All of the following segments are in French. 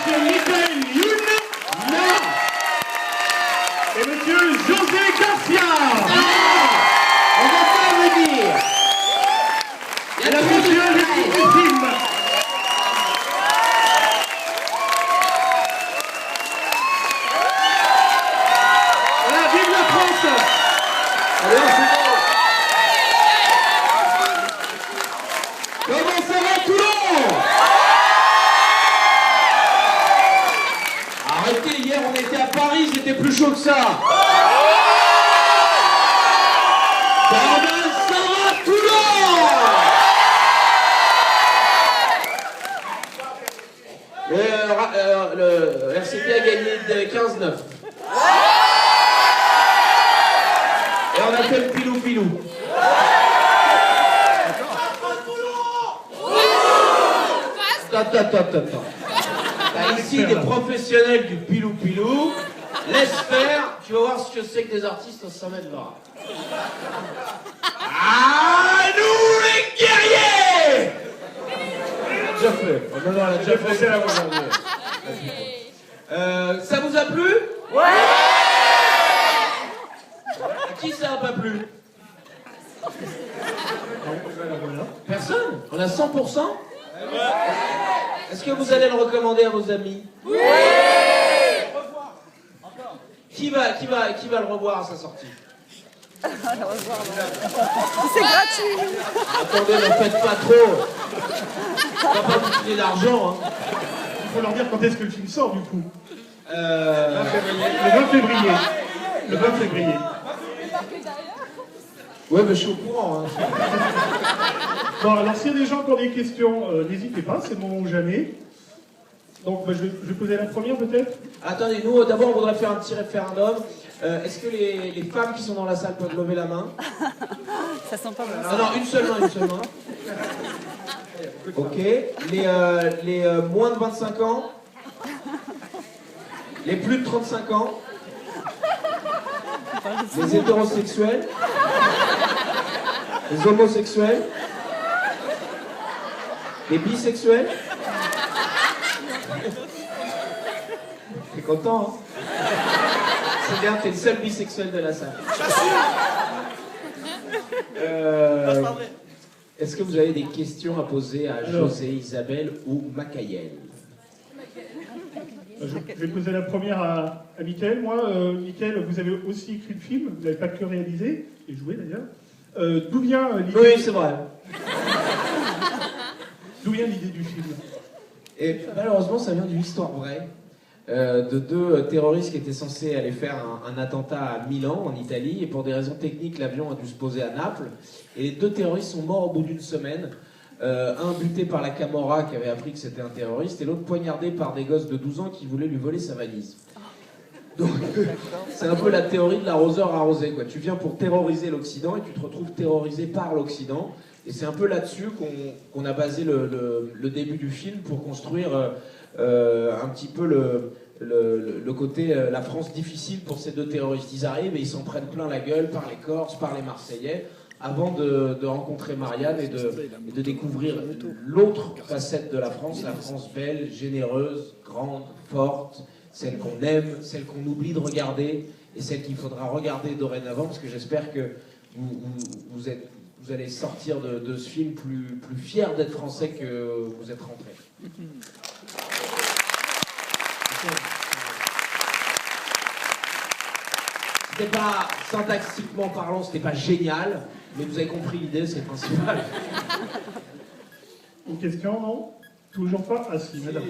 monsieur Michael Youn, non. Et monsieur José Garcia. On va pas me dire. Il y a La trop de monsieur travail. du film. Voilà, vive la France. Alors, c'est bon. Comment ça va, Toulon? Arrêtez, hier on était à Paris, c'était plus chaud que ça. Bordel, ça va, Toulon? Le RCT a gagné 15-9. Et on appelle Pilou Pilou. Attends. T'as ici des professionnels du Pilou Pilou. Laisse faire, tu vas voir ce que c'est que des artistes au sommet de l'art. Ah, nous les guerriers! Déjà fait. Non, elle a déjà fait, c'est la voix. Ça vous a plu? Ouais! À qui ça n'a pas plu? Personne? On a 100%? Est-ce que vous allez le recommander à vos amis? Oui! Qui va le revoir à sa sortie? C'est gratuit. Attendez, ne faites pas trop. On va pas vous filer d'argent. Hein. Il faut leur dire quand est-ce que le film sort du coup. Le Le 20 février. Le 20 février. Ouais, mais je suis au courant. Hein. Bon, alors s'il y a des gens qui ont des questions, n'hésitez pas, c'est le moment ou jamais. Donc je vais poser la première peut-être. Attendez, nous d'abord on voudrait faire un petit référendum. Est-ce que les femmes qui sont dans la salle peuvent lever la main? Ça sent pas bon. Non, une seule main. Ok. Les moins de 25 ans? Les plus de 35 ans? Les hétérosexuels? Les homosexuels? Les bisexuels? T'es content, hein? C'est bien, t'es le seul bisexuel de la salle. Est-ce que vous avez des questions à poser à José, Isabelle ou Macaël? Je vais poser la première à Mickaël. Moi, Mickaël, vous avez aussi écrit le film, vous n'avez pas que réalisé, et joué d'ailleurs. D'où vient l'idée? Oui, c'est vrai. D'où vient l'idée du film? Et malheureusement, ça vient d'une histoire vraie de deux terroristes qui étaient censés aller faire un attentat à Milan, en Italie, et pour des raisons techniques, l'avion a dû se poser à Naples. Et les deux terroristes sont morts au bout d'une semaine. Un buté par la Camorra qui avait appris que c'était un terroriste, et l'autre poignardé par des gosses de 12 ans qui voulaient lui voler sa valise. Donc, c'est un peu la théorie de l'arroseur arrosé, quoi. Tu viens pour terroriser l'Occident et tu te retrouves terrorisé par l'Occident. Et c'est un peu là-dessus qu'on a basé le début du film pour construire un petit peu le côté la France difficile pour ces deux terroristes. Ils arrivent et ils s'en prennent plein la gueule par les Corses, par les Marseillais, avant de rencontrer Marianne et de découvrir l'autre facette de la France belle, généreuse, grande, forte, celle qu'on aime, celle qu'on oublie de regarder et celle qu'il faudra regarder dorénavant, parce que j'espère que vous allez sortir de ce film plus fiers d'être français que vous êtes rentrés. C'était pas, syntaxiquement parlant, c'était pas génial, mais vous avez compris l'idée, c'est le principal. Une question, non? Toujours pas? Ah si, madame.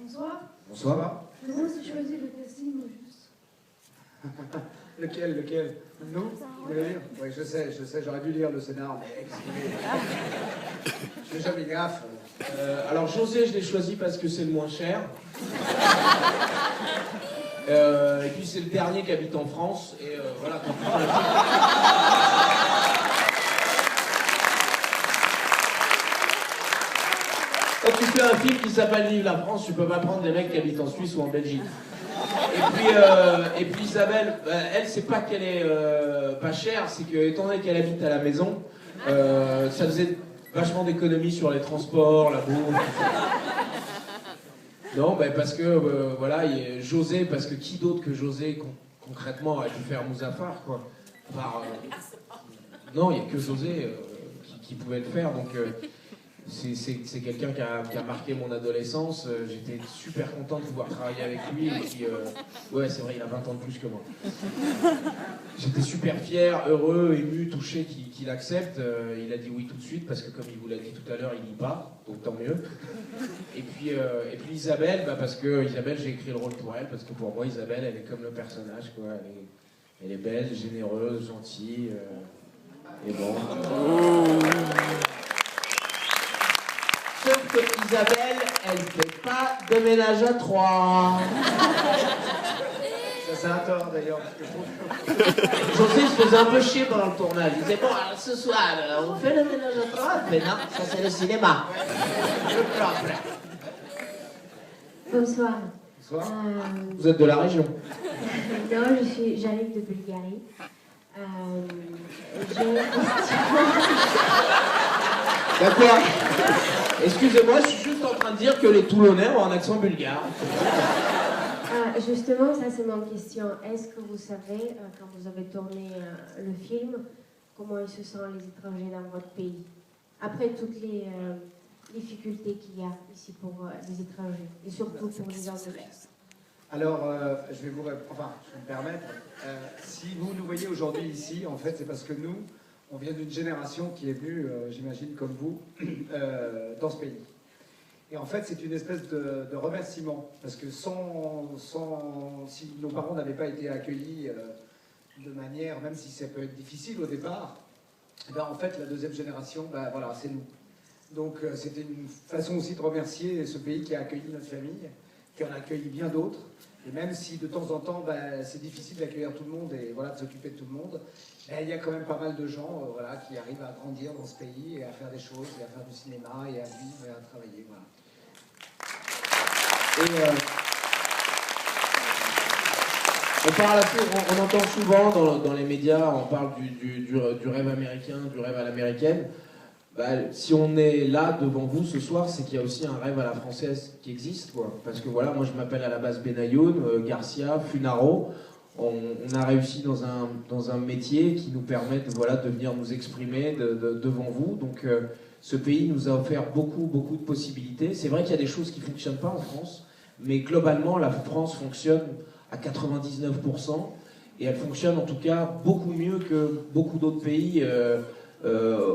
Bonsoir. Bonsoir. Comment s'est choisi le casting au juste? Lequel? Nous? Vous voulez lire? Oui, je sais, j'aurais dû lire le scénar, mais excusez. Je fais jamais gaffe. Alors José, je l'ai choisi parce que c'est le moins cher. Et puis c'est le dernier qui habite en France. Et voilà. Quand tu fais un film qui s'appelle Vive la France, tu peux pas prendre des mecs qui habitent en Suisse ou en Belgique. Et puis Isabelle, elle, c'est pas qu'elle est pas chère, c'est que étant donné qu'elle habite à la maison, ça faisait Vachement d'économies sur les transports, la bouffe. Non, ben parce que voilà, José, parce que qui d'autre que José concrètement a pu faire Mouzaffar, quoi. Non, il n'y a que José qui pouvait le faire, donc c'est quelqu'un qui a marqué mon adolescence. J'étais super content de pouvoir travailler avec lui. Et puis, ouais, c'est vrai, il a 20 ans de plus que moi. J'étais super fier, heureux, ému, touché qu'il accepte. Il a dit oui tout de suite, parce que comme il vous l'a dit tout à l'heure, il lit pas, donc tant mieux. Et puis Isabelle, parce que Isabelle, j'ai écrit le rôle pour elle, parce que pour moi, Isabelle, elle est comme le personnage, quoi. Elle est belle, généreuse, gentille, et bon. Sauf que Isabelle, elle fait pas de ménage à trois. Ça, c'est un tort d'ailleurs, parce que je trouve que... José se faisait un peu chier pendant le tournage. Il disait, bon, alors ce soir, on fait le ménage à trois. Mais non, ça c'est le cinéma. Le propre. Bonsoir. Bonsoir. Vous êtes de la région? Non, j'arrive de Bulgarie. J'ai une question. D'accord. Excusez-moi, je suis juste en train de dire que les Toulonnais ont un accent bulgare. Justement, ça c'est ma question. Est-ce que vous savez, quand vous avez tourné le film, comment ils se sentent les étrangers dans votre pays? Après toutes les difficultés qu'il y a ici pour les étrangers, et surtout pour les Anglais. Alors, je vais me permettre. Si vous nous voyez aujourd'hui ici, en fait, c'est parce que nous, on vient d'une génération qui est venue, j'imagine, comme vous, dans ce pays. Et en fait, c'est une espèce de remerciement, parce que si nos parents n'avaient pas été accueillis de manière, même si ça peut être difficile au départ, en fait, la deuxième génération, voilà, c'est nous. Donc, c'était une façon aussi de remercier ce pays qui a accueilli notre famille, qui en a accueilli bien d'autres. Et même si de temps en temps, c'est difficile d'accueillir tout le monde et voilà, de s'occuper de tout le monde, il y a quand même pas mal de gens qui arrivent à grandir dans ce pays et à faire des choses, et à faire du cinéma, et à vivre, et à travailler. Voilà. Et on entend souvent dans les médias, on parle du rêve américain, du rêve à l'américaine. Si on est là devant vous ce soir, c'est qu'il y a aussi un rêve à la française qui existe, quoi. Parce que voilà, moi je m'appelle à la base Benayoun, Garcia, Funaro. On a réussi dans un métier qui nous permet de venir nous exprimer devant vous. Donc ce pays nous a offert beaucoup de possibilités. C'est vrai qu'il y a des choses qui ne fonctionnent pas en France, mais globalement la France fonctionne à 99%, et elle fonctionne en tout cas beaucoup mieux que beaucoup d'autres pays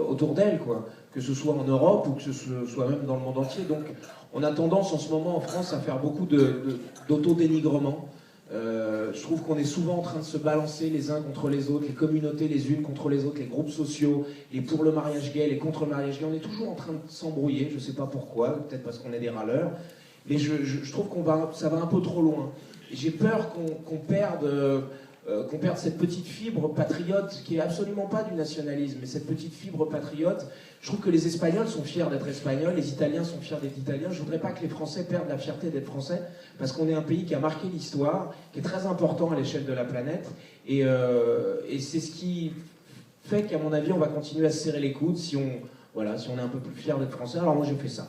autour d'elle, quoi. Que ce soit en Europe ou que ce soit même dans le monde entier. Donc on a tendance en ce moment en France à faire beaucoup d'autodénigrement. Je trouve qu'on est souvent en train de se balancer les uns contre les autres, les communautés les unes contre les autres, les groupes sociaux, les pour le mariage gay, les contre le mariage gay. On est toujours en train de s'embrouiller, je ne sais pas pourquoi, peut-être parce qu'on est des râleurs, mais je trouve ça va un peu trop loin. Et j'ai peur qu'on perde cette petite fibre patriote, qui est absolument pas du nationalisme, mais cette petite fibre patriote. Je trouve que les Espagnols sont fiers d'être Espagnols, les Italiens sont fiers d'être Italiens. Je voudrais pas que les Français perdent la fierté d'être Français, parce qu'on est un pays qui a marqué l'histoire, qui est très important à l'échelle de la planète, et c'est ce qui fait qu'à mon avis, on va continuer à se serrer les coudes si on est un peu plus fiers d'être Français. Alors moi, j'ai fait ça.